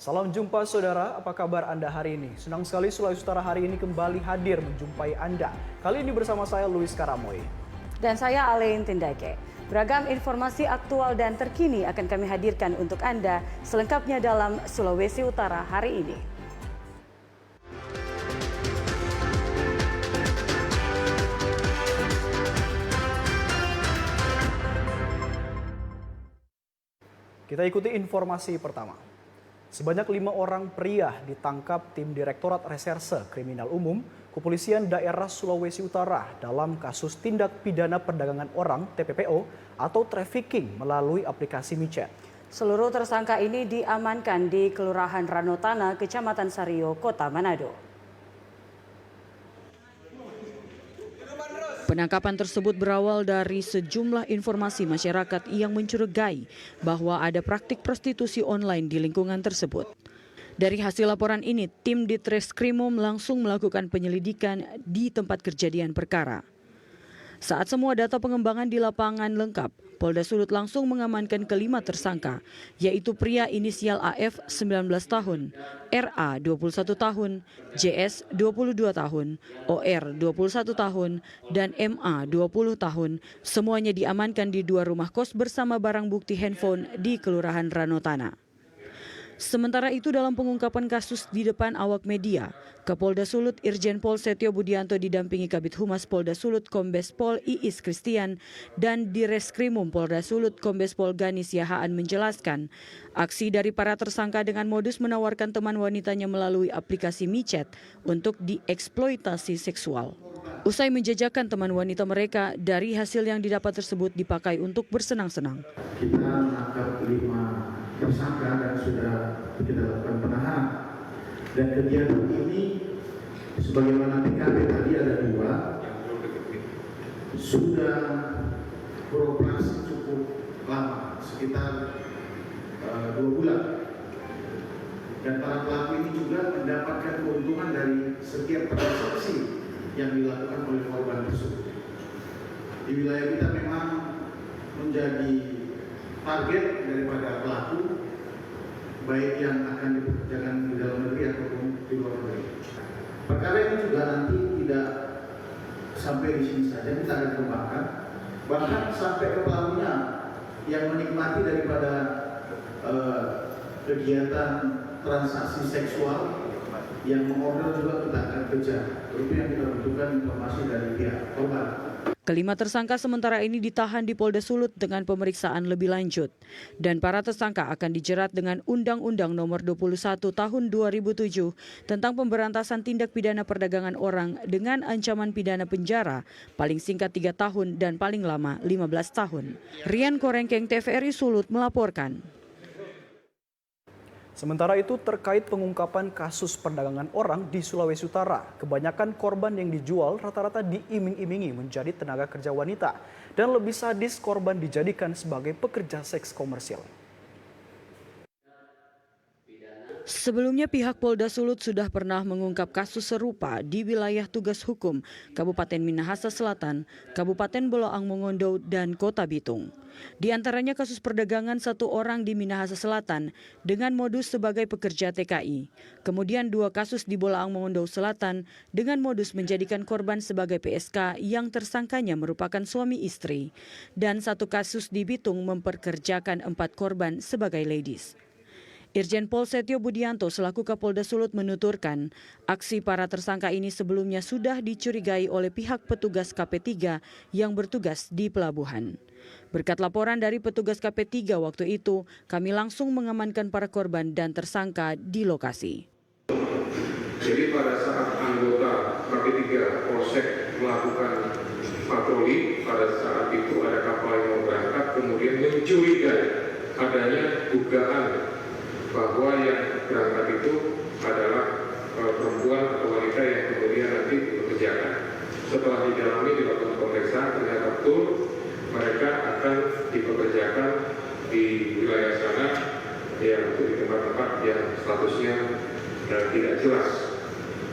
Salam jumpa saudara, apa kabar Anda hari ini? Senang sekali Sulawesi Utara hari ini kembali hadir menjumpai Anda. Kali ini bersama saya Luis Karamoy. Dan saya Alein Tindake. Beragam informasi aktual dan terkini akan kami hadirkan untuk Anda selengkapnya dalam Sulawesi Utara hari ini. Kita ikuti informasi pertama. Sebanyak 5 orang pria ditangkap tim Direktorat Reserse Kriminal Umum Kepolisian Daerah Sulawesi Utara dalam kasus tindak pidana perdagangan orang (TPPO) atau trafficking melalui aplikasi micet. Seluruh tersangka ini diamankan di Kelurahan Ranotana, Kecamatan Sario, Kota Manado. Penangkapan tersebut berawal dari sejumlah informasi masyarakat yang mencurigai bahwa ada praktik prostitusi online di lingkungan tersebut. Dari hasil laporan ini, tim Ditreskrimum langsung melakukan penyelidikan di tempat kejadian perkara. Saat semua data pengembangan di lapangan lengkap, Polda Sulut langsung mengamankan kelima tersangka, yaitu pria inisial AF 19 tahun, RA 21 tahun, JS 22 tahun, OR 21 tahun, dan MA 20 tahun. Semuanya diamankan di 2 rumah kos bersama barang bukti handphone di Kelurahan Ranotana. Sementara itu dalam pengungkapan kasus di depan awak media, Kapolda Sulut Irjen Pol Setio Budianto didampingi Kabid Humas Polda Sulut Kombes Pol Iis Kristian dan Direskrimum Polda Sulut Kombes Pol Ganis Yahaan menjelaskan, aksi dari para tersangka dengan modus menawarkan teman wanitanya melalui aplikasi micet untuk dieksploitasi seksual. Usai menjajakan teman wanita mereka, dari hasil yang didapat tersebut dipakai untuk bersenang-senang. Kita menangkap 5 tersangka dan sudah kita lakukan penahanan. Dan kegiatan ini, sebagaimana TKP tadi ada 2, sudah beroperasi cukup lama, sekitar 2 bulan. Dan para pelaku ini juga mendapatkan keuntungan dari setiap transaksi yang dilakukan oleh korban tersebut. Di wilayah kita memang menjadi target daripada pelaku, baik yang akan dipekerjakan di dalam negeri ataupun di luar negeri. Perkara ini juga nanti tidak sampai di sini saja, kita akan kembangkan, bahkan sampai ke pelakunya yang menikmati daripada kegiatan transaksi seksual yang mengorder juga kita akan kejar. Itu yang kita butuhkan informasi dari pihak korban. Kelima tersangka sementara ini ditahan di Polda Sulut dengan pemeriksaan lebih lanjut. Dan para tersangka akan dijerat dengan Undang-Undang Nomor 21 Tahun 2007 tentang pemberantasan tindak pidana perdagangan orang dengan ancaman pidana penjara paling singkat 3 tahun dan paling lama 15 tahun. Rian Korengkeng, TVRI Sulut melaporkan. Sementara itu terkait pengungkapan kasus perdagangan orang di Sulawesi Utara, kebanyakan korban yang dijual rata-rata diiming-imingi menjadi tenaga kerja wanita dan lebih sadis korban dijadikan sebagai pekerja seks komersil. Sebelumnya pihak Polda Sulut sudah pernah mengungkap kasus serupa di wilayah tugas hukum Kabupaten Minahasa Selatan, Kabupaten Boloang Mongondo, dan Kota Bitung. Di antaranya kasus perdagangan 1 orang di Minahasa Selatan dengan modus sebagai pekerja TKI. Kemudian 2 kasus di Boloang Mongondo Selatan dengan modus menjadikan korban sebagai PSK yang tersangkanya merupakan suami istri. Dan 1 kasus di Bitung memperkerjakan 4 korban sebagai ladies. Irjen Pol Setio Budianto selaku Kapolda Sulut menuturkan, aksi para tersangka ini sebelumnya sudah dicurigai oleh pihak petugas KP3 yang bertugas di pelabuhan. Berkat laporan dari petugas KP3 waktu itu, kami langsung mengamankan para korban dan tersangka di lokasi. Jadi pada saat anggota KP3 Polsek melakukan patroli, pada saat itu ada kapal yang mau berangkat, kemudian mencurigai adanya dugaan bahwa yang berangkat itu adalah perempuan atau wanita yang kemudian nanti dipekerjakan. Setelah didalami dilakukan pemeriksaan, ternyata betul mereka akan dipekerjakan di wilayah sana, yang di tempat-tempat yang statusnya tidak jelas.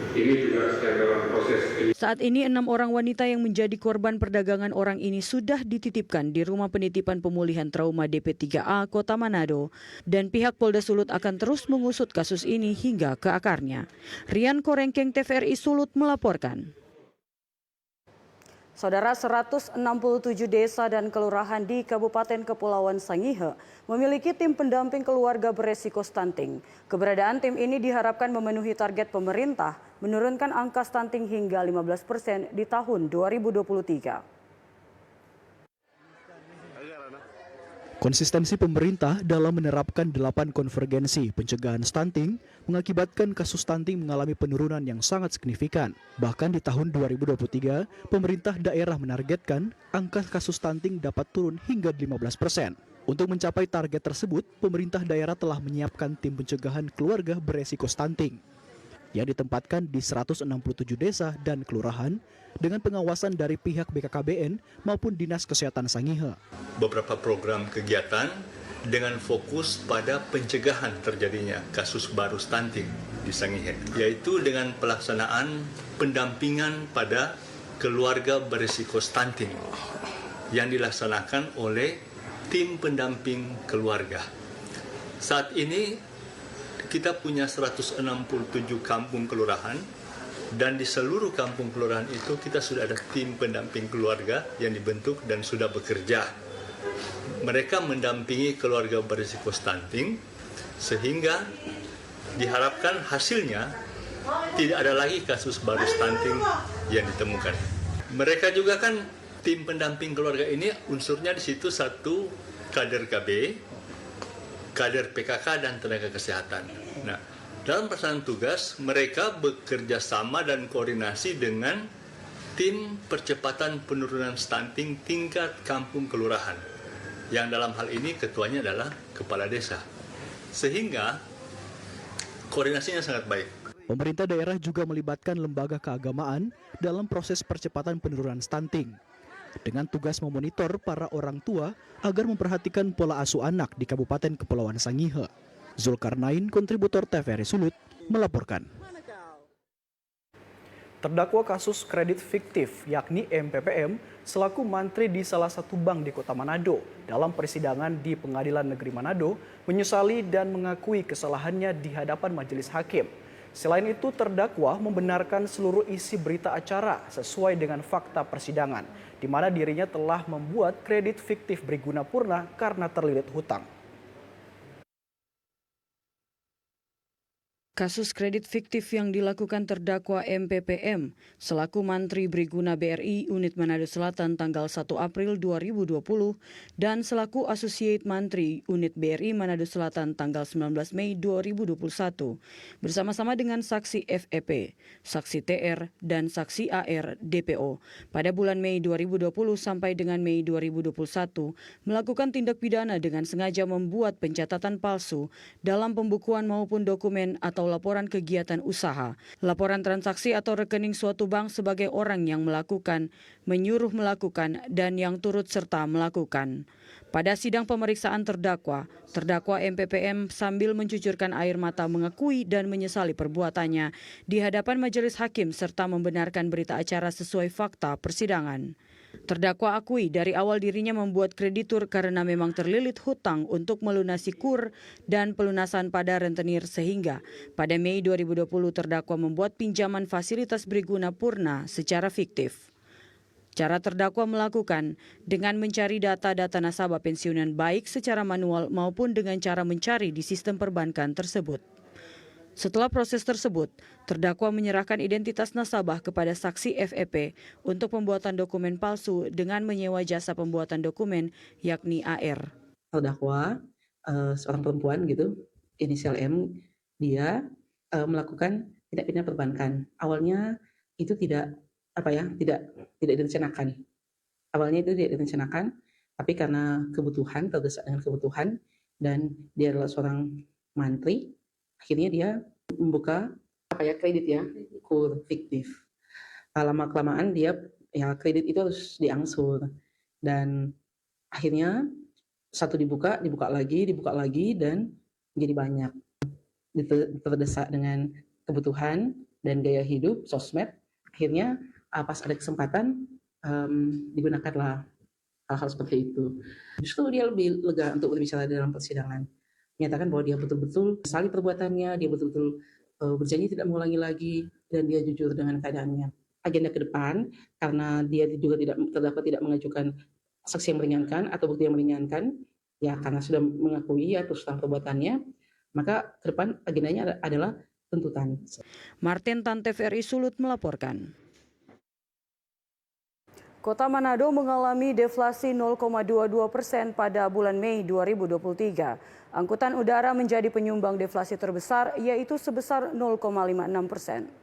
Ini juga sedang dalam proses. Saat ini 6 orang wanita yang menjadi korban perdagangan orang ini sudah dititipkan di Rumah Penitipan Pemulihan Trauma DP3A Kota Manado dan pihak Polda Sulut akan terus mengusut kasus ini hingga ke akarnya. Rian Korengkeng TVRI Sulut melaporkan. Saudara, 167 desa dan kelurahan di Kabupaten Kepulauan Sangihe memiliki tim pendamping keluarga beresiko stunting. Keberadaan tim ini diharapkan memenuhi target pemerintah menurunkan angka stunting hingga 15% di tahun 2023. Konsistensi pemerintah dalam menerapkan 8 konvergensi pencegahan stunting mengakibatkan kasus stunting mengalami penurunan yang sangat signifikan. Bahkan di tahun 2023, pemerintah daerah menargetkan angka kasus stunting dapat turun hingga 15%. Untuk mencapai target tersebut, pemerintah daerah telah menyiapkan tim pencegahan keluarga beresiko stunting yang ditempatkan di 167 desa dan kelurahan dengan pengawasan dari pihak BKKBN maupun Dinas Kesehatan Sangihe. Beberapa program kegiatan dengan fokus pada pencegahan terjadinya kasus baru stunting di Sangihe, yaitu dengan pelaksanaan pendampingan pada keluarga berisiko stunting yang dilaksanakan oleh tim pendamping keluarga. Saat ini kita punya 167 kampung kelurahan dan di seluruh kampung kelurahan itu kita sudah ada tim pendamping keluarga yang dibentuk dan sudah bekerja. Mereka mendampingi keluarga berisiko stunting sehingga diharapkan hasilnya tidak ada lagi kasus baru stunting yang ditemukan. Mereka juga kan tim pendamping keluarga ini unsurnya di situ satu kader KB, kader PKK dan tenaga kesehatan. Nah, dalam pelaksanaan tugas mereka bekerja sama dan koordinasi dengan tim percepatan penurunan stunting tingkat kampung kelurahan. Yang dalam hal ini ketuanya adalah kepala desa. Sehingga koordinasinya sangat baik. Pemerintah daerah juga melibatkan lembaga keagamaan dalam proses percepatan penurunan stunting dengan tugas memonitor para orang tua agar memperhatikan pola asuh anak di Kabupaten Kepulauan Sangihe. Zulkarnain, kontributor TVRI Sulut, melaporkan. Terdakwa kasus kredit fiktif yakni MPPM selaku mantri di salah satu bank di Kota Manado dalam persidangan di Pengadilan Negeri Manado menyesali dan mengakui kesalahannya di hadapan majelis hakim. Selain itu, terdakwa membenarkan seluruh isi berita acara sesuai dengan fakta persidangan, di mana dirinya telah membuat kredit fiktif Briguna Purna karena terlilit hutang. Kasus kredit fiktif yang dilakukan terdakwa MPPM selaku Mantri Briguna BRI Unit Manado Selatan tanggal 1 April 2020 dan selaku Associate Mantri Unit BRI Manado Selatan tanggal 19 Mei 2021 bersama-sama dengan saksi FEP, saksi TR, dan saksi AR DPO pada bulan Mei 2020 sampai dengan Mei 2021 melakukan tindak pidana dengan sengaja membuat pencatatan palsu dalam pembukuan maupun dokumen atau laporan kegiatan usaha, laporan transaksi atau rekening suatu bank sebagai orang yang melakukan, menyuruh melakukan, dan yang turut serta melakukan. Pada sidang pemeriksaan terdakwa MPPM sambil mencucurkan air mata mengakui dan menyesali perbuatannya di hadapan majelis hakim serta membenarkan berita acara sesuai fakta persidangan. Terdakwa akui dari awal dirinya membuat kreditur karena memang terlilit hutang untuk melunasi KUR dan pelunasan pada rentenir sehingga pada Mei 2020 terdakwa membuat pinjaman fasilitas Briguna Purna secara fiktif. Cara terdakwa melakukan dengan mencari data-data nasabah pensiunan baik secara manual maupun dengan cara mencari di sistem perbankan tersebut. Setelah proses tersebut, terdakwa menyerahkan identitas nasabah kepada saksi FEP untuk pembuatan dokumen palsu dengan menyewa jasa pembuatan dokumen yakni AR. Terdakwa seorang perempuan gitu, inisial M, dia melakukan tindak pidana perbankan. Awalnya itu tidak direncanakan. Awalnya itu tidak direncanakan, tapi karena kebutuhan, terdesak dengan kebutuhan, dan dia adalah seorang mantri, akhirnya dia membuka kredit KUR fiktif. Lama-kelamaan dia kredit itu harus diangsur, dan akhirnya satu dibuka lagi dan menjadi banyak. Terdesak dengan kebutuhan, dan gaya hidup, sosmed, akhirnya pas ada kesempatan digunakanlah hal-hal seperti itu. Justru dia lebih lega untuk berbicara dalam persidangan, menyatakan bahwa dia betul-betul sesali perbuatannya, dia betul-betul berjanji tidak mengulangi lagi, dan dia jujur dengan keadaannya. Agenda ke depan, karena dia juga terdakwa tidak mengajukan saksi yang meringankan atau bukti yang meringankan, ya karena sudah mengakui atas perbuatannya, maka ke depan agendanya adalah tuntutan. Martin Tan, TVRI Sulut melaporkan. Kota Manado mengalami deflasi 0,22% pada bulan Mei 2023. Angkutan udara menjadi penyumbang deflasi terbesar, yaitu sebesar 0,56%.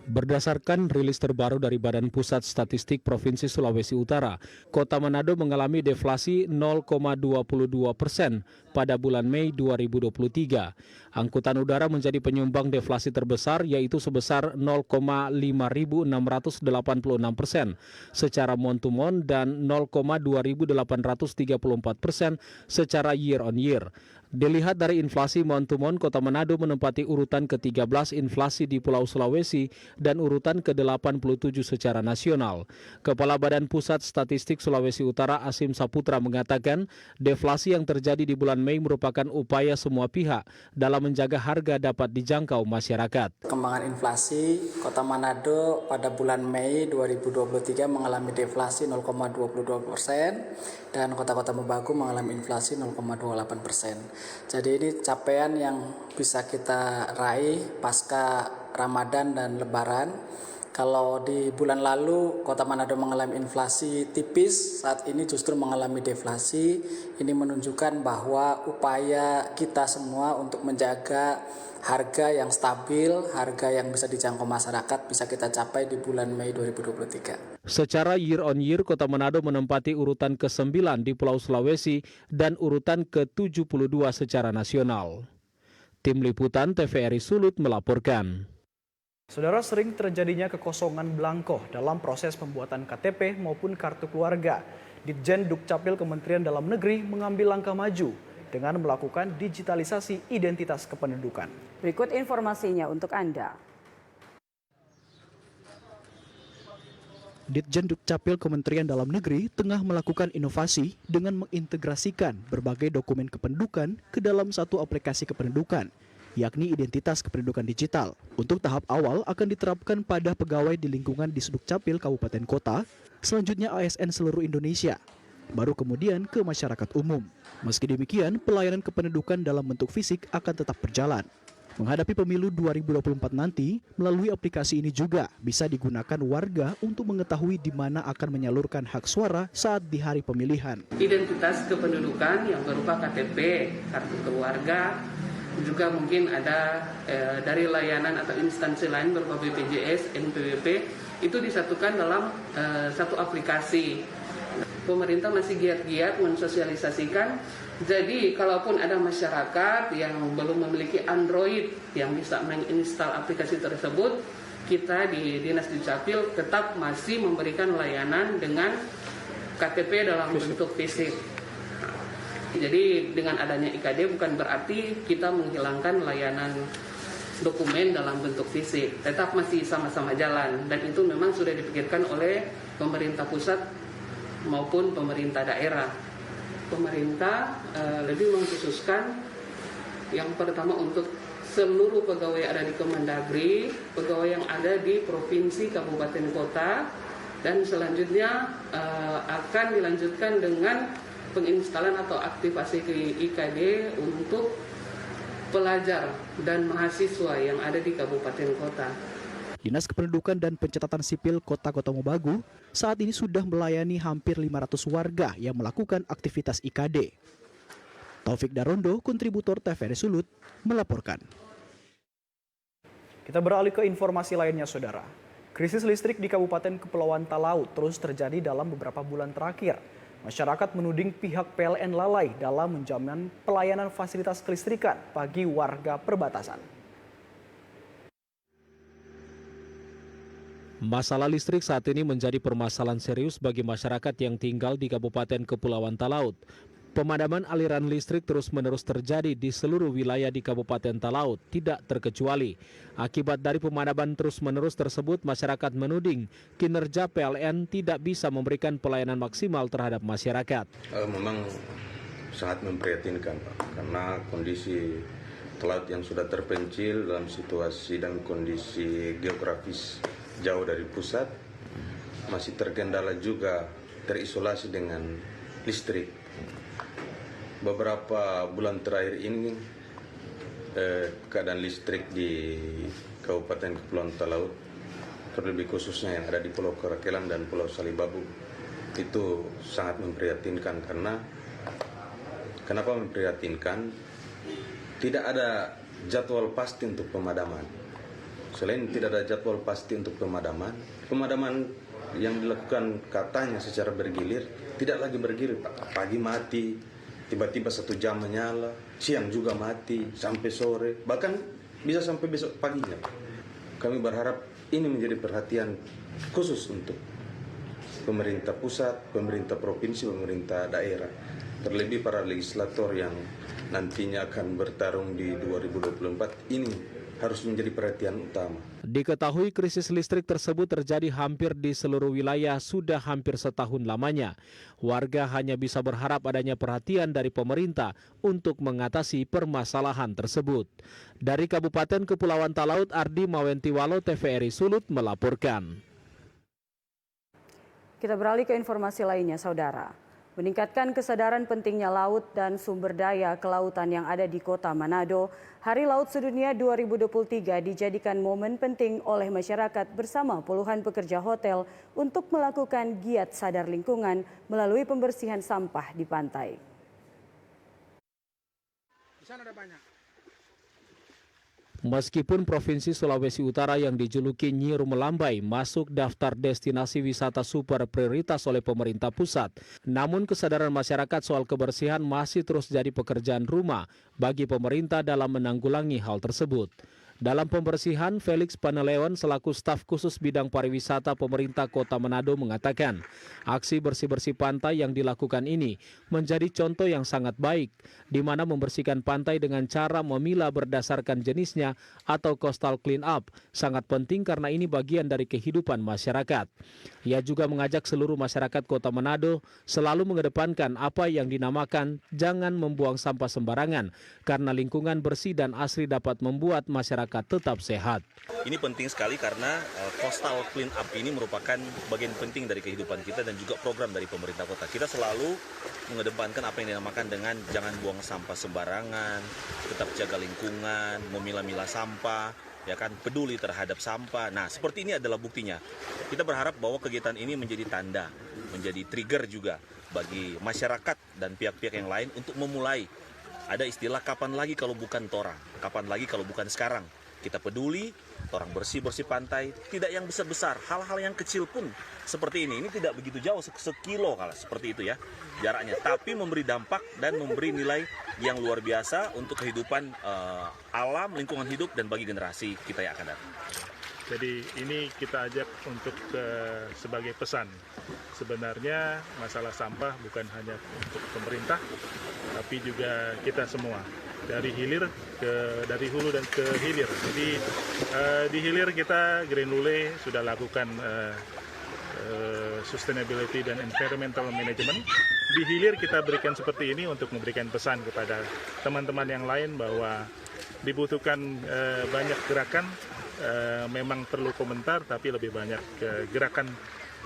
Berdasarkan rilis terbaru dari Badan Pusat Statistik Provinsi Sulawesi Utara, Kota Manado mengalami deflasi 0,22% pada bulan Mei 2023. Angkutan udara menjadi penyumbang deflasi terbesar, yaitu sebesar 0,5686% secara month-to-month dan 0,2834% secara year-on-year. Dilihat dari inflasi month-to-month, Kota Manado menempati urutan ke-13 inflasi di Pulau Sulawesi dan urutan ke-87 secara nasional. Kepala Badan Pusat Statistik Sulawesi Utara Asim Saputra mengatakan, deflasi yang terjadi di bulan Mei merupakan upaya semua pihak dalam menjaga harga dapat dijangkau masyarakat. Perkembangan inflasi Kota Manado pada bulan Mei 2023 mengalami deflasi 0,22% dan Kota-Kota Mobagu mengalami inflasi 0,28%. Jadi ini capaian yang bisa kita raih pasca Ramadan dan Lebaran. Kalau di bulan lalu Kota Manado mengalami inflasi tipis, saat ini justru mengalami deflasi. Ini menunjukkan bahwa upaya kita semua untuk menjaga harga yang stabil, harga yang bisa dijangkau masyarakat bisa kita capai di bulan Mei 2023. Secara year-on-year, Kota Manado menempati urutan ke-9 di Pulau Sulawesi dan urutan ke-72 secara nasional. Tim Liputan TVRI Sulut melaporkan. Saudara, sering terjadinya kekosongan belangko dalam proses pembuatan KTP maupun kartu keluarga. Ditjen Dukcapil Kementerian Dalam Negeri mengambil langkah maju dengan melakukan digitalisasi identitas kependudukan. Berikut informasinya untuk Anda. Ditjen Dukcapil Kementerian Dalam Negeri tengah melakukan inovasi dengan mengintegrasikan berbagai dokumen kependudukan ke dalam satu aplikasi kependudukan, yakni identitas kependudukan digital. Untuk tahap awal akan diterapkan pada pegawai di lingkungan Disdukcapil Kabupaten Kota, selanjutnya ASN seluruh Indonesia, baru kemudian ke masyarakat umum. Meski demikian, pelayanan kependudukan dalam bentuk fisik akan tetap berjalan. Menghadapi pemilu 2024 nanti, melalui aplikasi ini juga bisa digunakan warga untuk mengetahui di mana akan menyalurkan hak suara saat di hari pemilihan. Identitas kependudukan yang berupa KTP, kartu keluarga, juga mungkin ada dari layanan atau instansi lain berupa BPJS, NPWP, itu disatukan dalam satu aplikasi. Pemerintah masih giat-giat mensosialisasikan. Jadi kalaupun ada masyarakat yang belum memiliki Android yang bisa menginstal aplikasi tersebut, kita di Dinas Dukcapil tetap masih memberikan layanan dengan KTP dalam bentuk fisik. Jadi dengan adanya IKD bukan berarti kita menghilangkan layanan dokumen dalam bentuk fisik, tetap masih sama-sama jalan, dan itu memang sudah dipikirkan oleh pemerintah pusat maupun pemerintah daerah. Pemerintah lebih mengkhususkan yang pertama untuk seluruh pegawai ada di Kemendagri, pegawai yang ada di provinsi, kabupaten, kota, dan selanjutnya akan dilanjutkan dengan penginstalan atau aktivasi IKD untuk pelajar dan mahasiswa yang ada di kabupaten kota. Dinas Kependudukan dan Pencatatan Sipil Kota-Kota Mobagu saat ini sudah melayani hampir 500 warga yang melakukan aktivitas IKD. Taufik Darondo, kontributor TVRI Sulut, melaporkan. Kita beralih ke informasi lainnya, Saudara. Krisis listrik di Kabupaten Kepulauan Talaut terus terjadi dalam beberapa bulan terakhir. Masyarakat menuding pihak PLN lalai dalam menjamin pelayanan fasilitas kelistrikan bagi warga perbatasan. Masalah listrik saat ini menjadi permasalahan serius bagi masyarakat yang tinggal di Kabupaten Kepulauan Talaut. Pemadaman aliran listrik terus-menerus terjadi di seluruh wilayah di Kabupaten Talaut, tidak terkecuali. Akibat dari pemadaman terus-menerus tersebut, masyarakat menuding kinerja PLN tidak bisa memberikan pelayanan maksimal terhadap masyarakat. Memang sangat memprihatinkan, Pak, karena kondisi Talaut yang sudah terpencil dalam situasi dan kondisi geografis jauh dari pusat, masih terkendala juga terisolasi dengan listrik. Beberapa bulan terakhir ini keadaan listrik di Kabupaten Kepulauan Talaut, terlebih khususnya yang ada di Pulau Karakelang dan Pulau Salibabu, itu sangat memprihatinkan. Karena kenapa memprihatinkan? Tidak ada jadwal pasti untuk pemadaman. Selain tidak ada jadwal pasti untuk pemadaman yang dilakukan katanya secara bergilir tidak lagi bergilir, Pak. Pagi mati, tiba-tiba 1 jam menyala, siang juga mati, sampai sore, bahkan bisa sampai besok paginya. Kami berharap ini menjadi perhatian khusus untuk pemerintah pusat, pemerintah provinsi, pemerintah daerah, terlebih para legislator yang nantinya akan bertarung di 2024 ini harus menjadi perhatian utama. Diketahui krisis listrik tersebut terjadi hampir di seluruh wilayah sudah hampir setahun lamanya. Warga hanya bisa berharap adanya perhatian dari pemerintah untuk mengatasi permasalahan tersebut. Dari Kabupaten Kepulauan Talaut, Ardi Mawentiwalo, TVRI Sulut melaporkan. Kita beralih ke informasi lainnya, Saudara. Meningkatkan kesadaran pentingnya laut dan sumber daya kelautan yang ada di Kota Manado, Hari Laut Sedunia 2023 dijadikan momen penting oleh masyarakat bersama puluhan pekerja hotel untuk melakukan giat sadar lingkungan melalui pembersihan sampah di pantai. Di sana ada banyak. Meskipun Provinsi Sulawesi Utara yang dijuluki Nyiru Melambai masuk daftar destinasi wisata super prioritas oleh pemerintah pusat, namun kesadaran masyarakat soal kebersihan masih terus jadi pekerjaan rumah bagi pemerintah dalam menanggulangi hal tersebut. Dalam pembersihan, Felix Paneleon selaku staf khusus bidang pariwisata pemerintah Kota Manado mengatakan, aksi bersih-bersih pantai yang dilakukan ini menjadi contoh yang sangat baik, di mana membersihkan pantai dengan cara memilah berdasarkan jenisnya atau coastal clean up sangat penting karena ini bagian dari kehidupan masyarakat. Ia juga mengajak seluruh masyarakat Kota Manado selalu mengedepankan apa yang dinamakan jangan membuang sampah sembarangan, karena lingkungan bersih dan asri dapat membuat masyarakat tetap sehat. Ini penting sekali karena coastal clean up ini merupakan bagian penting dari kehidupan kita dan juga program dari pemerintah kota. Kita selalu mengedepankan apa yang dinamakan dengan jangan buang sampah sembarangan, tetap jaga lingkungan, memilah-milah sampah, ya kan, peduli terhadap sampah. Nah, seperti ini adalah buktinya. Kita berharap bahwa kegiatan ini menjadi tanda, menjadi trigger juga bagi masyarakat dan pihak-pihak yang lain untuk memulai. Ada istilah kapan lagi kalau bukan torang, kapan lagi kalau bukan sekarang. Kita peduli, orang bersih-bersih pantai, tidak yang besar-besar, hal-hal yang kecil pun seperti ini tidak begitu jauh, sekilo kalau seperti itu ya jaraknya, tapi memberi dampak dan memberi nilai yang luar biasa untuk kehidupan alam, lingkungan hidup, dan bagi generasi kita yang akan datang. Jadi ini kita ajak untuk sebagai pesan. Sebenarnya masalah sampah bukan hanya untuk pemerintah, tapi juga kita semua. Dari hulu dan ke hilir. Jadi di hilir kita Green Lule sudah lakukan sustainability dan environmental management. Di hilir kita berikan seperti ini untuk memberikan pesan kepada teman-teman yang lain bahwa dibutuhkan banyak gerakan. Memang perlu komentar, tapi lebih banyak gerakan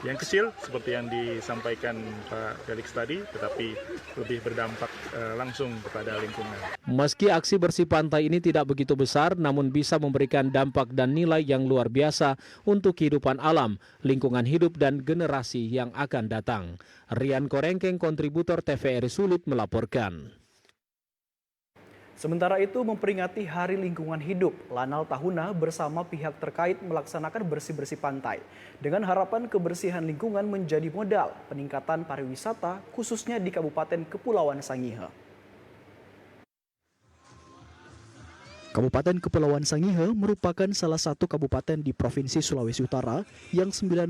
yang kecil seperti yang disampaikan Pak Felix tadi, tetapi lebih berdampak langsung kepada lingkungan. Meski aksi bersih pantai ini tidak begitu besar, namun bisa memberikan dampak dan nilai yang luar biasa untuk kehidupan alam, lingkungan hidup, dan generasi yang akan datang. Rian Korengkeng, kontributor TVRI Sulut melaporkan. Sementara itu, memperingati Hari Lingkungan Hidup, Lanal Tahuna bersama pihak terkait melaksanakan bersih-bersih pantai. Dengan harapan kebersihan lingkungan menjadi modal peningkatan pariwisata, khususnya di Kabupaten Kepulauan Sangihe. Kabupaten Kepulauan Sangihe merupakan salah satu kabupaten di Provinsi Sulawesi Utara yang 90%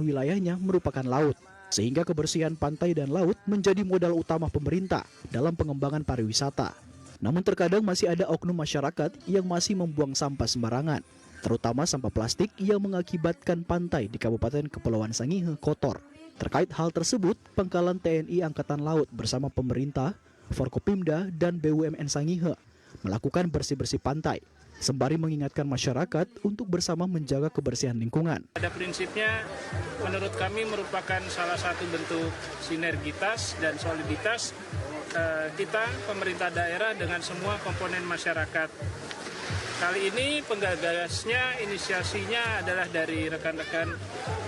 wilayahnya merupakan laut. sehingga kebersihan pantai dan laut menjadi modal utama pemerintah dalam pengembangan pariwisata. Namun terkadang masih ada oknum masyarakat yang masih membuang sampah sembarangan, terutama sampah plastik yang mengakibatkan pantai di Kabupaten Kepulauan Sangihe kotor. Terkait hal tersebut, Pangkalan TNI Angkatan Laut bersama pemerintah, Forkopimda, dan BUMN Sangihe melakukan bersih-bersih pantai, sembari mengingatkan masyarakat untuk bersama menjaga kebersihan lingkungan. Pada prinsipnya, menurut kami merupakan salah satu bentuk sinergitas dan soliditas kita, pemerintah daerah, dengan semua komponen masyarakat. Kali ini penggagasnya, inisiasinya adalah dari rekan-rekan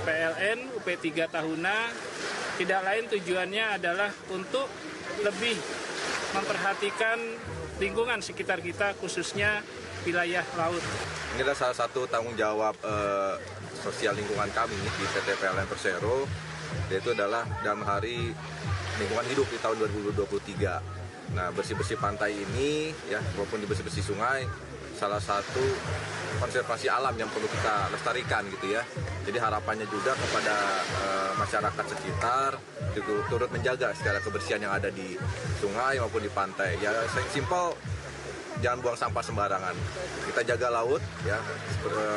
PLN UP3 Tahuna. Tidak lain tujuannya adalah untuk lebih memperhatikan lingkungan sekitar kita, khususnya wilayah laut. Ini adalah salah satu tanggung jawab sosial lingkungan kami di PT PLN Persero, yaitu adalah dalam hari lingkungan hidup di tahun 2023. Nah, bersih-bersih pantai ini, ya, maupun di bersih-bersih sungai, salah satu konservasi alam yang perlu kita lestarikan gitu ya. Jadi harapannya juga kepada masyarakat sekitar turut menjaga segala kebersihan yang ada di sungai maupun di pantai. Ya, simpel, jangan buang sampah sembarangan. Kita jaga laut, ya.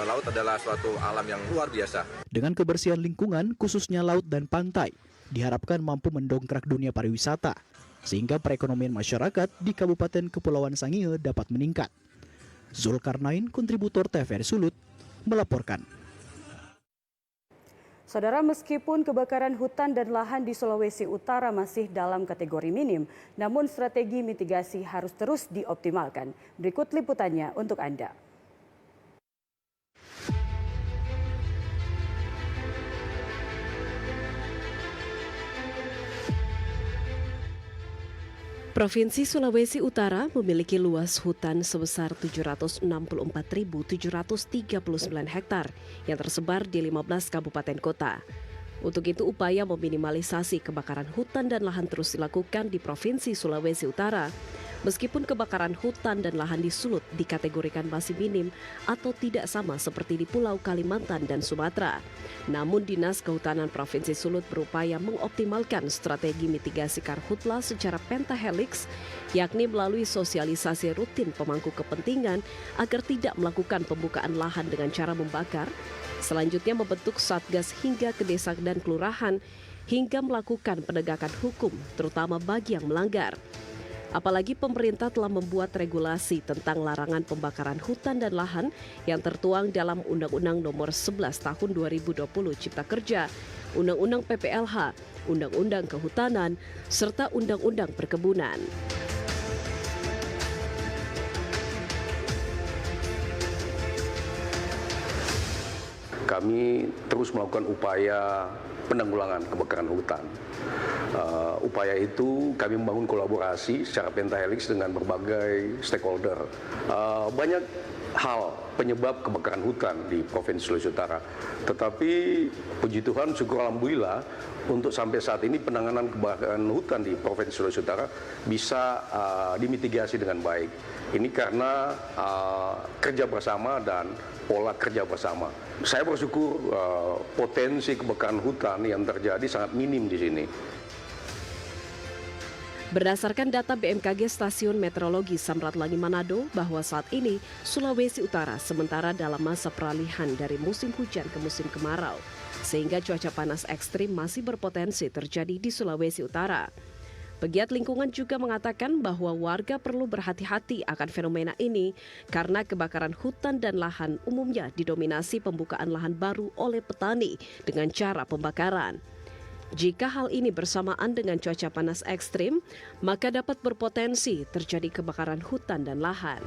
Laut adalah suatu alam yang luar biasa. Dengan kebersihan lingkungan, khususnya laut dan pantai, diharapkan mampu mendongkrak dunia pariwisata, sehingga perekonomian masyarakat di Kabupaten Kepulauan Sangihe dapat meningkat. Zulkarnain, kontributor TVRI Sulut, melaporkan. Saudara, meskipun kebakaran hutan dan lahan di Sulawesi Utara masih dalam kategori minim, namun strategi mitigasi harus terus dioptimalkan. Berikut liputannya untuk Anda. Provinsi Sulawesi Utara memiliki luas hutan sebesar 764.739 hektar yang tersebar di 15 kabupaten kota. Untuk itu, upaya meminimalisasi kebakaran hutan dan lahan terus dilakukan di Provinsi Sulawesi Utara. Meskipun kebakaran hutan dan lahan di Sulut dikategorikan masih minim atau tidak sama seperti di Pulau Kalimantan dan Sumatera. Namun Dinas Kehutanan Provinsi Sulut berupaya mengoptimalkan strategi mitigasi karhutla secara pentahelix, yakni melalui sosialisasi rutin pemangku kepentingan agar tidak melakukan pembukaan lahan dengan cara membakar. Selanjutnya membentuk satgas hingga ke desa dan kelurahan hingga melakukan penegakan hukum terutama bagi yang melanggar. Apalagi pemerintah telah membuat regulasi tentang larangan pembakaran hutan dan lahan yang tertuang dalam Undang-Undang Nomor 11 Tahun 2020 Cipta Kerja, Undang-Undang PPLH, Undang-Undang Kehutanan, serta Undang-Undang Perkebunan. Kami terus melakukan upaya penanggulangan kebakaran hutan. Upaya itu kami membangun kolaborasi secara pentahelix dengan berbagai stakeholder. Banyak hal penyebab kebakaran hutan di Provinsi Sulawesi Utara. Tetapi puji Tuhan, syukur alhamdulillah, untuk sampai saat ini penanganan kebakaran hutan di Provinsi Sulawesi Utara bisa dimitigasi dengan baik. Ini karena kerja bersama dan pola kerja bersama. Saya bersyukur potensi kebakaran hutan yang terjadi sangat minim di sini. Berdasarkan data BMKG Stasiun Meteorologi Samratulangi Manado bahwa saat ini Sulawesi Utara sementara dalam masa peralihan dari musim hujan ke musim kemarau, sehingga cuaca panas ekstrim masih berpotensi terjadi di Sulawesi Utara. Pegiat lingkungan juga mengatakan bahwa warga perlu berhati-hati akan fenomena ini karena kebakaran hutan dan lahan umumnya didominasi pembukaan lahan baru oleh petani dengan cara pembakaran. Jika hal ini bersamaan dengan cuaca panas ekstrim, maka dapat berpotensi terjadi kebakaran hutan dan lahan.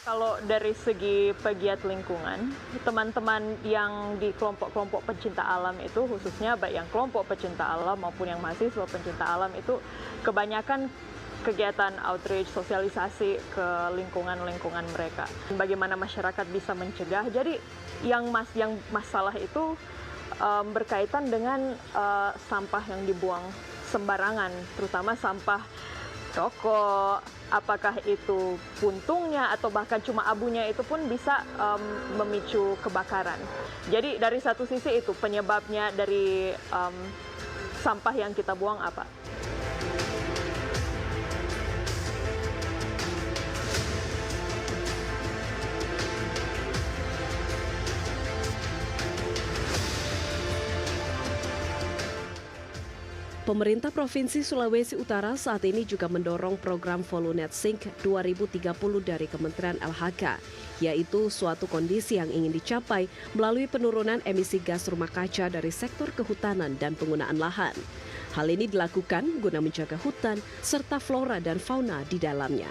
Kalau dari segi pegiat lingkungan, teman-teman yang di kelompok-kelompok pencinta alam itu, khususnya baik yang kelompok pencinta alam maupun yang mahasiswa pencinta alam itu, kebanyakan kegiatan outreach, sosialisasi ke lingkungan-lingkungan mereka. Bagaimana masyarakat bisa mencegah. Jadi yang masalah itu berkaitan dengan sampah yang dibuang sembarangan, terutama sampah rokok, apakah itu puntungnya atau bahkan cuma abunya itu pun bisa memicu kebakaran. Jadi dari satu sisi itu penyebabnya dari sampah yang kita buang apa. Pemerintah Provinsi Sulawesi Utara saat ini juga mendorong program Volunet Sync 2030 dari Kementerian LHK, yaitu suatu kondisi yang ingin dicapai melalui penurunan emisi gas rumah kaca dari sektor kehutanan dan penggunaan lahan. Hal ini dilakukan guna menjaga hutan serta flora dan fauna di dalamnya.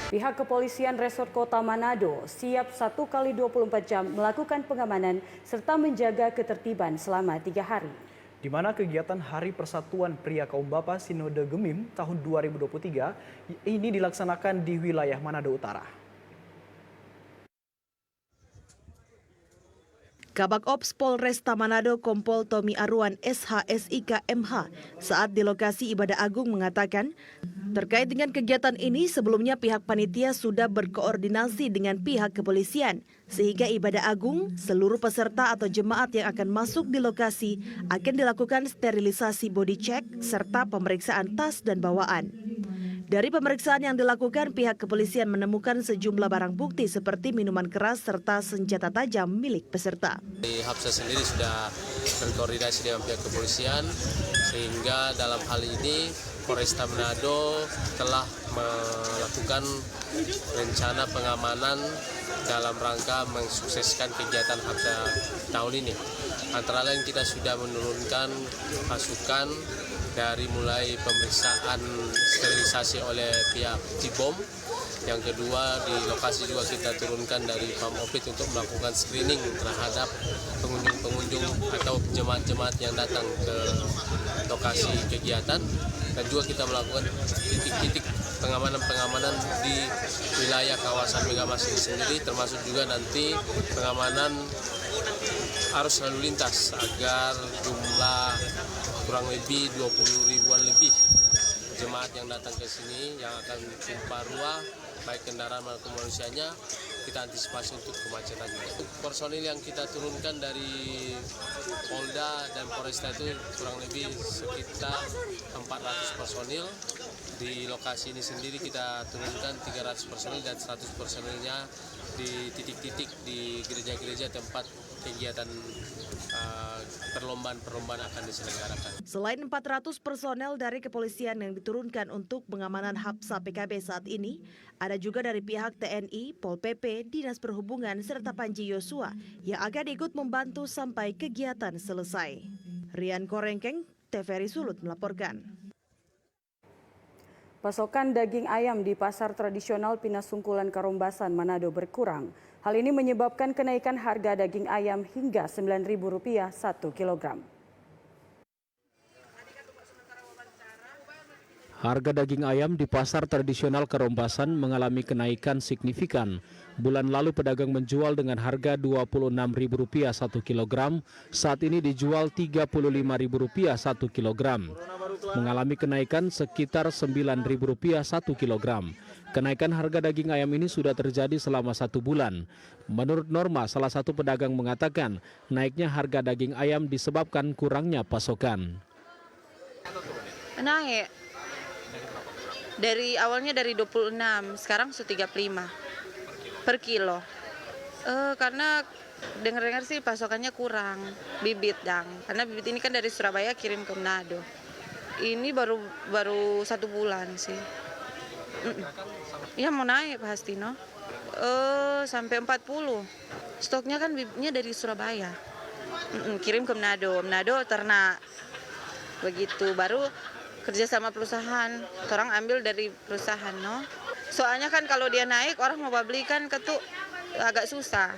Pihak kepolisian Resort Kota Manado siap 1x24 jam melakukan pengamanan serta menjaga ketertiban selama 3 hari. Di mana kegiatan Hari Persatuan Pria Kaum Bapa Sinode Gemim tahun 2023 ini dilaksanakan di wilayah Manado Utara. Kabak Ops Polresta Manado Kompol Tommy Arwan SHSIK MH saat di lokasi ibadah agung mengatakan, terkait dengan kegiatan ini sebelumnya pihak panitia sudah berkoordinasi dengan pihak kepolisian sehingga ibadah agung seluruh peserta atau jemaat yang akan masuk di lokasi akan dilakukan sterilisasi body check serta pemeriksaan tas dan bawaan. Dari pemeriksaan yang dilakukan, pihak kepolisian menemukan sejumlah barang bukti seperti minuman keras serta senjata tajam milik peserta. Hapsa sendiri sudah berkoordinasi dengan pihak kepolisian sehingga dalam hal ini Polresta Manado telah melakukan rencana pengamanan dalam rangka mensukseskan kegiatan Hapsa tahun ini. Antara lain kita sudah menurunkan pasukan dari mulai pemeriksaan sterilisasi oleh pihak Tibom. Yang kedua, di lokasi juga kita turunkan dari Pam Opit untuk melakukan screening terhadap pengunjung-pengunjung atau jemaat-jemaat yang datang ke lokasi kegiatan. Dan juga kita melakukan titik-titik pengamanan-pengamanan di wilayah kawasan Megamas ini sendiri, termasuk juga nanti pengamanan arus lalu lintas agar jumlah kurang lebih 20 ribuan lebih jemaat yang datang ke sini yang akan tumpah ruah baik kendaraan maupun manusianya, kita antisipasi untuk kemacetan juga. Personil yang kita turunkan dari Polda dan Polresta itu kurang lebih sekitar 400 personil. Di lokasi ini sendiri kita turunkan 300 personil dan 100 personilnya di titik-titik di gereja-gereja tempat kegiatan perlombaan akan diselenggarakan. Selain 400 personel dari kepolisian yang diturunkan untuk pengamanan Hapsa PKB saat ini, ada juga dari pihak TNI, Pol PP, Dinas Perhubungan, serta Panji Yosua yang akan ikut membantu sampai kegiatan selesai. Rian Korengkeng, TVRI Sulut melaporkan. Pasokan daging ayam di pasar tradisional Pinasungkulan Karombasan Manado berkurang. Hal ini menyebabkan kenaikan harga daging ayam hingga Rp9.000 1 kilogram. Harga daging ayam di pasar tradisional Karombasan mengalami kenaikan signifikan. Bulan lalu pedagang menjual dengan harga Rp26.000 1 kilogram, saat ini dijual Rp35.000 1 kilogram. Mengalami kenaikan sekitar Rp9.000 1 kilogram. Kenaikan harga daging ayam ini sudah terjadi selama 1 bulan. Menurut Norma, salah satu pedagang mengatakan naiknya harga daging ayam disebabkan kurangnya pasokan. Naik. Awalnya dari 26, sekarang sudah 35 per kilo. Karena dengar-dengar sih pasokannya kurang, bibit karena bibit ini kan dari Surabaya kirim ke Manado. Ini baru 1 bulan sih. Ya mau naik pasti sampai 40. Stoknya kan bibitnya dari Surabaya. Kirim ke Manado ternak. Begitu baru kerja sama perusahaan, orang ambil dari perusahaan Soalnya kan kalau dia naik orang mau beli kan agak susah.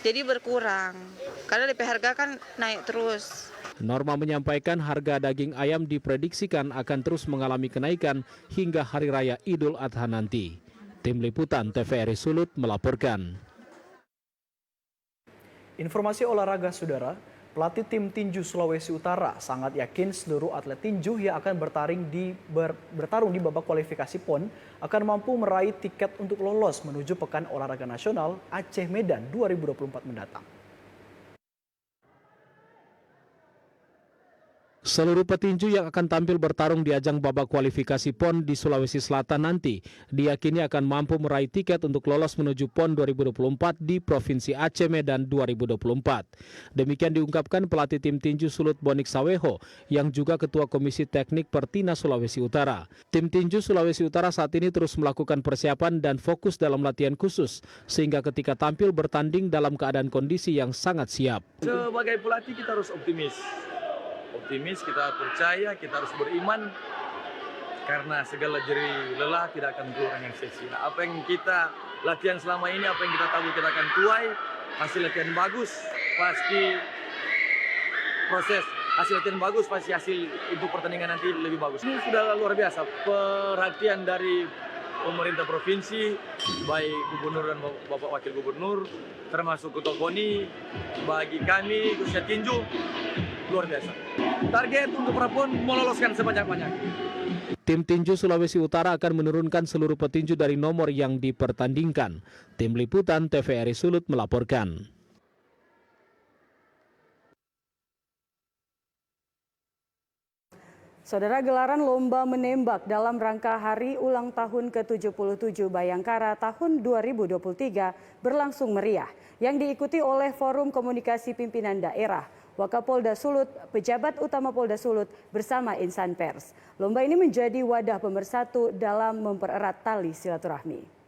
Jadi berkurang. Karena DP harga kan naik terus. Norma menyampaikan harga daging ayam diprediksikan akan terus mengalami kenaikan hingga Hari Raya Idul Adha nanti. Tim Liputan TVRI Sulut melaporkan. Informasi olahraga, saudara. Pelatih tim tinju Sulawesi Utara sangat yakin seluruh atlet tinju yang akan bertarung di babak kualifikasi PON akan mampu meraih tiket untuk lolos menuju Pekan Olahraga Nasional Aceh Medan 2024 mendatang. Seluruh petinju yang akan tampil bertarung di ajang babak kualifikasi PON di Sulawesi Selatan nanti diyakini akan mampu meraih tiket untuk lolos menuju PON 2024 di Provinsi Aceh Medan 2024. Demikian diungkapkan pelatih tim tinju Sulut Bonik Saweho yang juga Ketua Komisi Teknik Pertina Sulawesi Utara. Tim tinju Sulawesi Utara saat ini terus melakukan persiapan dan fokus dalam latihan khusus sehingga ketika tampil bertanding dalam keadaan kondisi yang sangat siap. Sebagai pelatih kita harus optimis, kita percaya, kita harus beriman karena segala jerih lelah tidak akan keluar dengan sia-sia. Apa yang kita latihan selama ini, apa yang kita tahu kita akan tuai, hasil latihan bagus, pasti hasil latihan bagus, pasti hasil untuk pertandingan nanti lebih bagus. Ini sudah luar biasa, perhatian dari pemerintah provinsi, baik gubernur dan bapak wakil gubernur, termasuk Ketua KONI, bagi kami khususnya tinju, luar biasa. Target untuk PON meloloskan sebanyak-banyak. Tim tinju Sulawesi Utara akan menurunkan seluruh petinju dari nomor yang dipertandingkan. Tim Liputan TVRI Sulut melaporkan. Saudara, gelaran lomba menembak dalam rangka hari ulang tahun ke-77 Bayangkara tahun 2023 berlangsung meriah yang diikuti oleh Forum Komunikasi Pimpinan Daerah, Wakapolda Sulut, pejabat utama Polda Sulut bersama insan pers. Lomba ini menjadi wadah pemersatu dalam mempererat tali silaturahmi.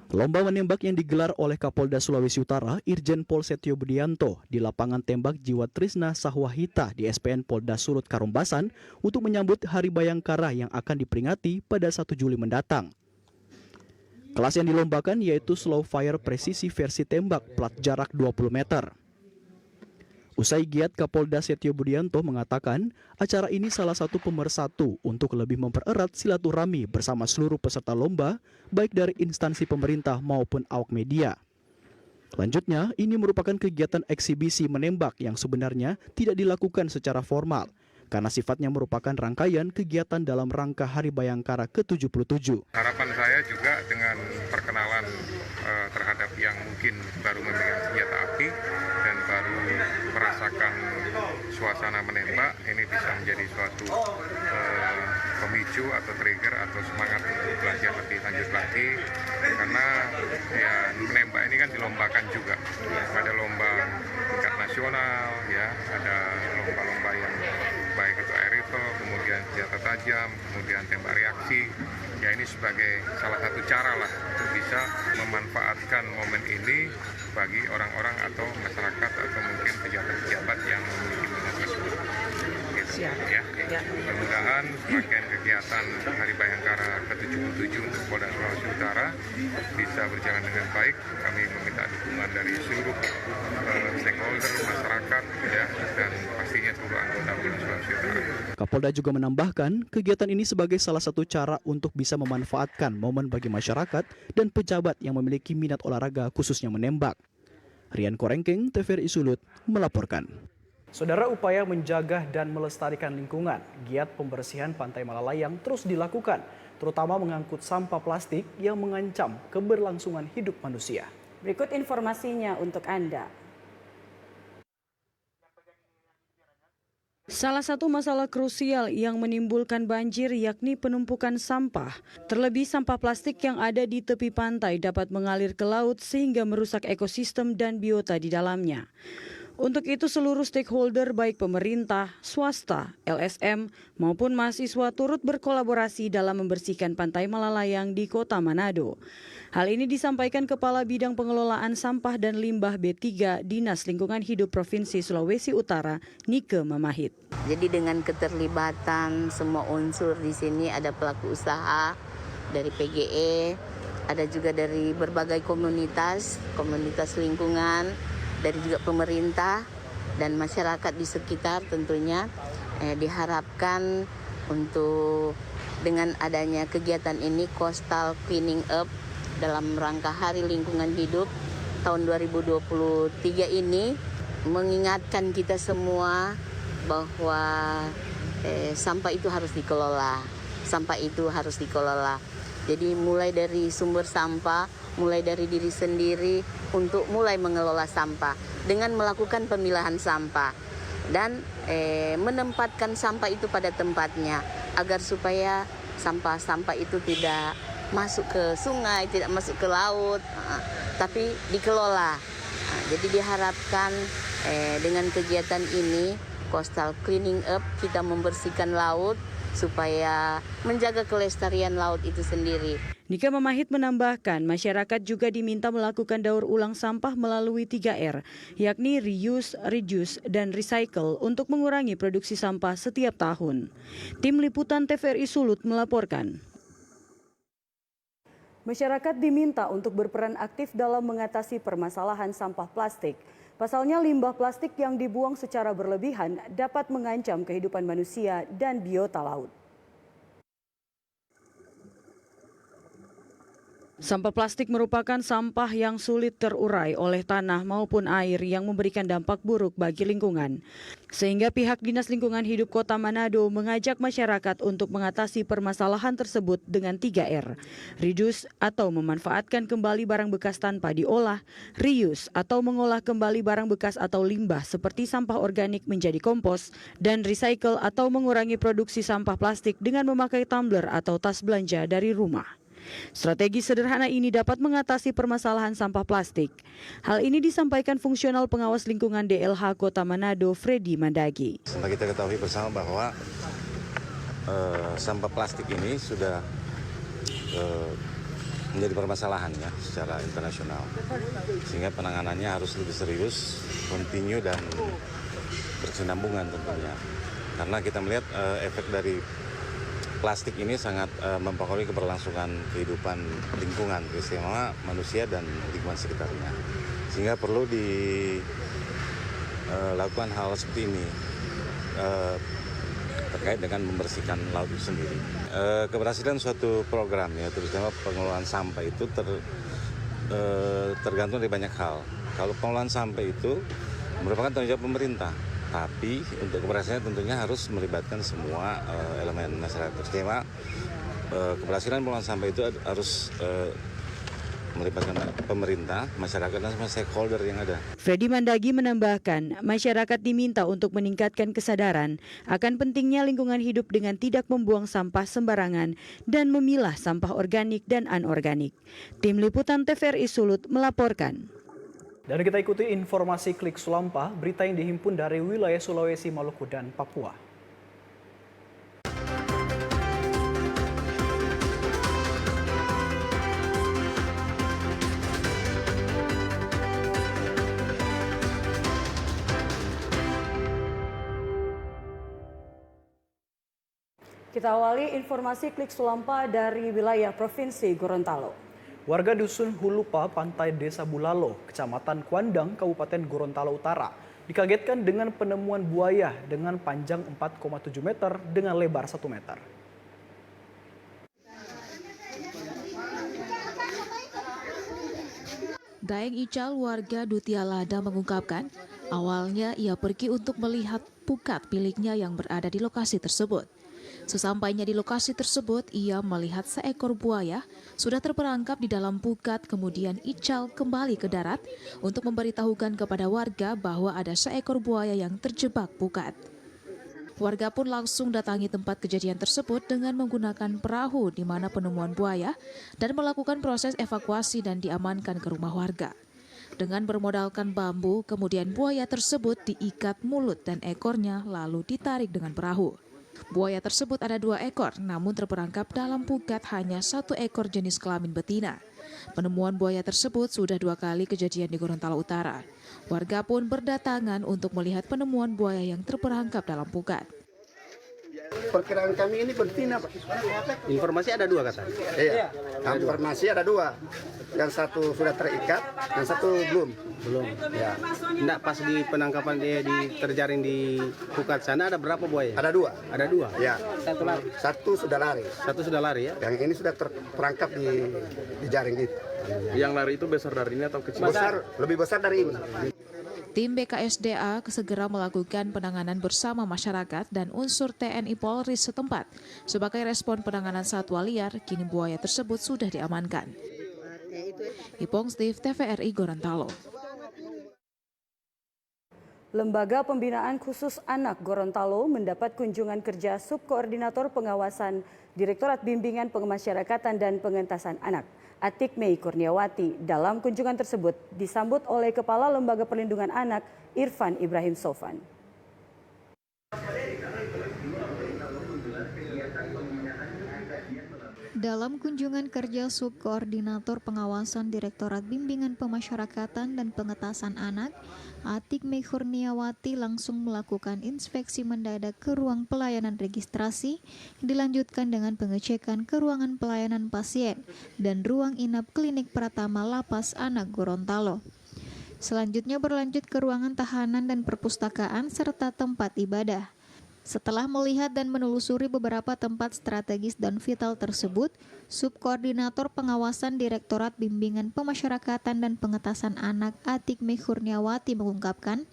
Lomba menembak yang digelar oleh Kapolda Sulawesi Utara, Irjen Pol Setio Budianto di lapangan tembak Jiwa Trisna Sahwahita di SPN Polda Sulut Karumbasan untuk menyambut Hari Bayangkara yang akan diperingati pada 1 Juli mendatang. Kelas yang dilombakan yaitu slow fire presisi versi tembak plat jarak 20 meter. Usai giat, Kapolda Setio Budianto mengatakan acara ini salah satu pemersatu untuk lebih mempererat silaturahmi bersama seluruh peserta lomba, baik dari instansi pemerintah maupun awak media. Lanjutnya, ini merupakan kegiatan eksibisi menembak yang sebenarnya tidak dilakukan secara formal, karena sifatnya merupakan rangkaian kegiatan dalam rangka Hari Bayangkara ke-77. Harapan saya juga dengan perkenalan terhadap yang mungkin baru memegang senjata api dan baru merasakan suasana menembak, ini bisa menjadi suatu pemicu atau trigger atau semangat untuk belajar lebih lanjut lagi, karena ya menembak ini kan dilombakan juga. Ada lomba tingkat nasional, ya, ada lomba-lomba yang baik itu air rifle, kemudian senjata tajam, kemudian tembak reaksi. Ya, ini sebagai salah satu cara lah untuk bisa memanfaatkan momen ini bagi orang-orang atau masyarakat atau mungkin pejabat-pejabat yang memiliki minat tersebut. Gitu. Ya. Mudah-mudahan rangkaian kegiatan Hari Bayangkara ke-77 untuk Polda Sulawesi Utara bisa berjalan dengan baik. Kami meminta dukungan dari seluruh stakeholder masyarakat, ya, dan pastinya seluruh anggota Polda Sulawesi Utara. Kapolda juga menambahkan kegiatan ini sebagai salah satu cara untuk bisa memanfaatkan momen bagi masyarakat dan pejabat yang memiliki minat olahraga khususnya menembak. Rian Korengking, TVRI Sulut melaporkan. Saudara, upaya menjaga dan melestarikan lingkungan, giat pembersihan Pantai Malalayang terus dilakukan, terutama mengangkut sampah plastik yang mengancam keberlangsungan hidup manusia. Berikut informasinya untuk Anda. Salah satu masalah krusial yang menimbulkan banjir yakni penumpukan sampah. Terlebih sampah plastik yang ada di tepi pantai dapat mengalir ke laut sehingga merusak ekosistem dan biota di dalamnya. Untuk itu seluruh stakeholder baik pemerintah, swasta, LSM maupun mahasiswa turut berkolaborasi dalam membersihkan Pantai Malalayang di Kota Manado. Hal ini disampaikan Kepala Bidang Pengelolaan Sampah dan Limbah B3 Dinas Lingkungan Hidup Provinsi Sulawesi Utara, Nike Mamahit. Jadi dengan keterlibatan semua unsur di sini, ada pelaku usaha dari PGE, ada juga dari berbagai komunitas lingkungan, dari juga pemerintah dan masyarakat di sekitar tentunya diharapkan untuk dengan adanya kegiatan ini coastal cleaning up dalam rangka Hari Lingkungan Hidup tahun 2023 ini mengingatkan kita semua bahwa sampah itu harus dikelola. Sampah itu harus dikelola. Jadi mulai dari sumber sampah, mulai dari diri sendiri untuk mulai mengelola sampah dengan melakukan pemilahan sampah dan menempatkan sampah itu pada tempatnya agar supaya sampah-sampah itu tidak masuk ke sungai, tidak masuk ke laut, tapi dikelola. Jadi diharapkan dengan kegiatan ini Coastal Cleaning Up kita membersihkan laut supaya menjaga kelestarian laut itu sendiri. Nika Mamahit menambahkan, masyarakat juga diminta melakukan daur ulang sampah melalui 3R, yakni reuse, reduce, dan recycle untuk mengurangi produksi sampah setiap tahun. Tim Liputan TVRI Sulut melaporkan. Masyarakat diminta untuk berperan aktif dalam mengatasi permasalahan sampah plastik. Pasalnya limbah plastik yang dibuang secara berlebihan dapat mengancam kehidupan manusia dan biota laut. Sampah plastik merupakan sampah yang sulit terurai oleh tanah maupun air yang memberikan dampak buruk bagi lingkungan. Sehingga pihak Dinas Lingkungan Hidup Kota Manado mengajak masyarakat untuk mengatasi permasalahan tersebut dengan 3R. Reduce atau memanfaatkan kembali barang bekas tanpa diolah, reuse atau mengolah kembali barang bekas atau limbah seperti sampah organik menjadi kompos, dan recycle atau mengurangi produksi sampah plastik dengan memakai tumbler atau tas belanja dari rumah. Strategi sederhana ini dapat mengatasi permasalahan sampah plastik. Hal ini disampaikan fungsional pengawas lingkungan DLH Kota Manado, Freddy Mandagi. Setelah kita ketahui bersama bahwa sampah plastik ini sudah menjadi permasalahan ya secara internasional, sehingga penanganannya harus lebih serius, kontinu dan berkesinambungan tentunya. Karena kita melihat efek dari plastik ini sangat mempengaruhi keberlangsungan kehidupan lingkungan, terutama manusia dan lingkungan sekitarnya. Sehingga perlu dilakukan hal seperti ini terkait dengan membersihkan laut itu sendiri. Keberhasilan suatu program ya, terutama pengelolaan sampah itu tergantung dari banyak hal. Kalau pengelolaan sampah itu merupakan tanggung jawab pemerintah. Tapi untuk keberhasilan tentunya harus melibatkan semua elemen masyarakat. Terutama keberhasilan pengelolaan sampah itu harus melibatkan pemerintah, masyarakat, dan semua stakeholder yang ada. Freddy Mandagi menambahkan, masyarakat diminta untuk meningkatkan kesadaran akan pentingnya lingkungan hidup dengan tidak membuang sampah sembarangan dan memilah sampah organik dan anorganik. Tim Liputan TVRI Sulut melaporkan. Dan kita ikuti informasi Klik Sulampah, berita yang dihimpun dari wilayah Sulawesi, Maluku, dan Papua. Kita awali informasi Klik Sulampah dari wilayah Provinsi Gorontalo. Warga Dusun Hulupa, Pantai Desa Bulalo, Kecamatan Kuandang, Kabupaten Gorontalo Utara, dikagetkan dengan penemuan buaya dengan panjang 4,7 meter dengan lebar 1 meter. Daeng Ical, warga Dutialada, mengungkapkan awalnya ia pergi untuk melihat pukat miliknya yang berada di lokasi tersebut. Sesampainya di lokasi tersebut, ia melihat seekor buaya sudah terperangkap di dalam pukat. Kemudian Ical kembali ke darat untuk memberitahukan kepada warga bahwa ada seekor buaya yang terjebak pukat. Warga pun langsung datangi tempat kejadian tersebut dengan menggunakan perahu di mana penemuan buaya dan melakukan proses evakuasi dan diamankan ke rumah warga. Dengan bermodalkan bambu, kemudian buaya tersebut diikat mulut dan ekornya lalu ditarik dengan perahu. Buaya tersebut ada 2 ekor, namun terperangkap dalam pukat hanya 1 ekor jenis kelamin betina. Penemuan buaya tersebut sudah 2 kali kejadian di Gorontalo Utara. Warga pun berdatangan untuk melihat penemuan buaya yang terperangkap dalam pukat. perkiraan kami ini betina, Pak. Informasi ada 2 katanya. Iya, informasi ada 2. Yang satu sudah terikat, yang satu belum. Ya. Enggak, pas di penangkapan dia terjaring di Pukat sana ada berapa buaya? Ada 2. Ada 2. Ya. Satu sudah lari. Satu sudah lari ya? Yang ini sudah terperangkap di jaring itu. Yang lari itu besar dari ini atau kecil? Lebih besar dari ini. Tim BKSDA segera melakukan penanganan bersama masyarakat dan unsur TNI Polri setempat. Sebagai respon penanganan satwa liar, kini buaya tersebut sudah diamankan. Ipong Steve, TVRI Gorontalo. Lembaga Pembinaan Khusus Anak Gorontalo mendapat kunjungan kerja Subkoordinator Pengawasan Direktorat Bimbingan Pemasyarakatan dan Pengentasan Anak, Atik Mei Kurniawati. Dalam kunjungan tersebut disambut oleh Kepala Lembaga Perlindungan Anak, Irfan Ibrahim Sofan. Dalam kunjungan kerja Subkoordinator Pengawasan Direktorat Bimbingan Pemasyarakatan dan Pengentasan Anak, Atik Mei Kurniawati langsung melakukan inspeksi mendadak ke ruang pelayanan registrasi, dilanjutkan dengan pengecekan ke ruangan pelayanan pasien dan ruang inap klinik Pratama Lapas Anak Gorontalo. Selanjutnya berlanjut ke ruangan tahanan dan perpustakaan serta tempat ibadah. Setelah melihat dan menelusuri beberapa tempat strategis dan vital tersebut, Subkoordinator Pengawasan Direktorat Bimbingan Pemasyarakatan dan Pengentasan Anak Atik Mei Kurniawati mengungkapkan,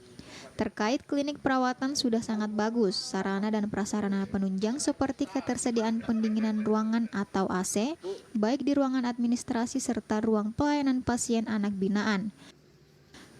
terkait klinik perawatan sudah sangat bagus, sarana dan prasarana penunjang seperti ketersediaan pendinginan ruangan atau AC, baik di ruangan administrasi serta ruang pelayanan pasien anak binaan.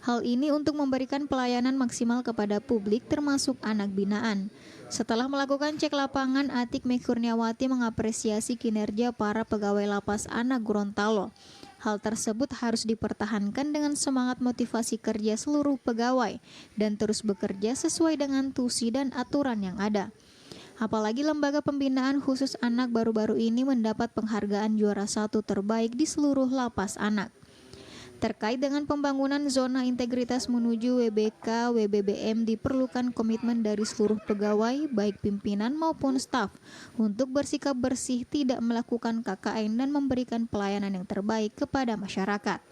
Hal ini untuk memberikan pelayanan maksimal kepada publik termasuk anak binaan. Setelah melakukan cek lapangan, Atik Mei Kurniawati mengapresiasi kinerja para pegawai lapas anak Gorontalo. Hal tersebut harus dipertahankan dengan semangat motivasi kerja seluruh pegawai dan terus bekerja sesuai dengan tusi dan aturan yang ada. Apalagi lembaga pembinaan khusus anak baru-baru ini mendapat penghargaan juara 1 terbaik di seluruh lapas anak. Terkait dengan pembangunan zona integritas menuju WBK, WBBM diperlukan komitmen dari seluruh pegawai, baik pimpinan maupun staf, untuk bersikap bersih, tidak melakukan KKN dan memberikan pelayanan yang terbaik kepada masyarakat.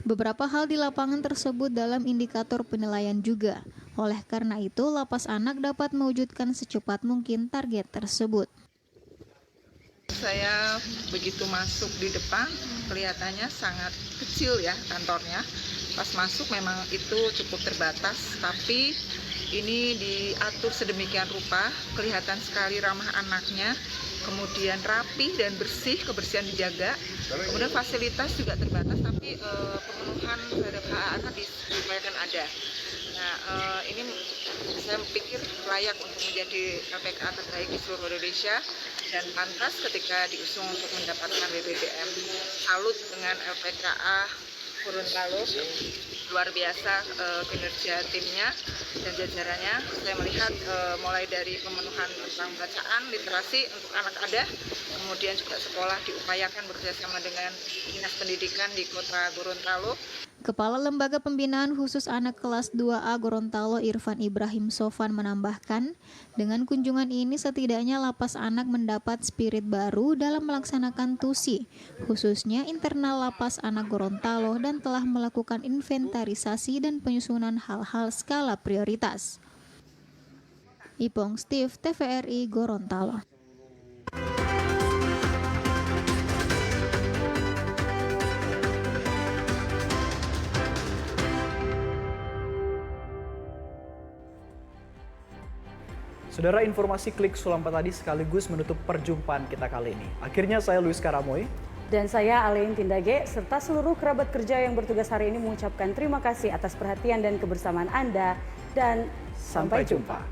Beberapa hal di lapangan tersebut dalam indikator penilaian juga. Oleh karena itu, lapas anak dapat mewujudkan secepat mungkin target tersebut. Saya begitu masuk di depan, kelihatannya sangat kecil ya kantornya. Pas masuk memang itu cukup terbatas, tapi ini diatur sedemikian rupa, kelihatan sekali ramah anaknya, kemudian rapi dan bersih, kebersihan dijaga. Kemudian fasilitas juga terbatas, tapi pemenuhan terhadap hak anak diupayakan ada. Nah, ini saya pikir layak untuk menjadi LPKA terbaik di seluruh Indonesia dan pantas ketika diusung untuk mendapatkan WBBM. Salut dengan LPKA Gorontalo, luar biasa kinerja timnya dan jajarannya. Saya melihat mulai dari pemenuhan tentang bacaan, literasi untuk anak ada, kemudian juga sekolah diupayakan bekerjasama dengan Dinas Pendidikan di Kota Gorontalo. Kepala Lembaga Pembinaan Khusus Anak Kelas 2A Gorontalo Irfan Ibrahim Sofan menambahkan, dengan kunjungan ini setidaknya lapas anak mendapat spirit baru dalam melaksanakan tusi, khususnya internal lapas anak Gorontalo, dan telah melakukan inventarisasi dan penyusunan hal-hal skala prioritas. Ipong Steve, TVRI Gorontalo. Saudara, informasi Klik Sulampat tadi sekaligus menutup perjumpaan kita kali ini. Akhirnya saya Luis Karamoy. Dan saya Alein Tindage, serta seluruh kerabat kerja yang bertugas hari ini mengucapkan terima kasih atas perhatian dan kebersamaan Anda. Dan sampai jumpa.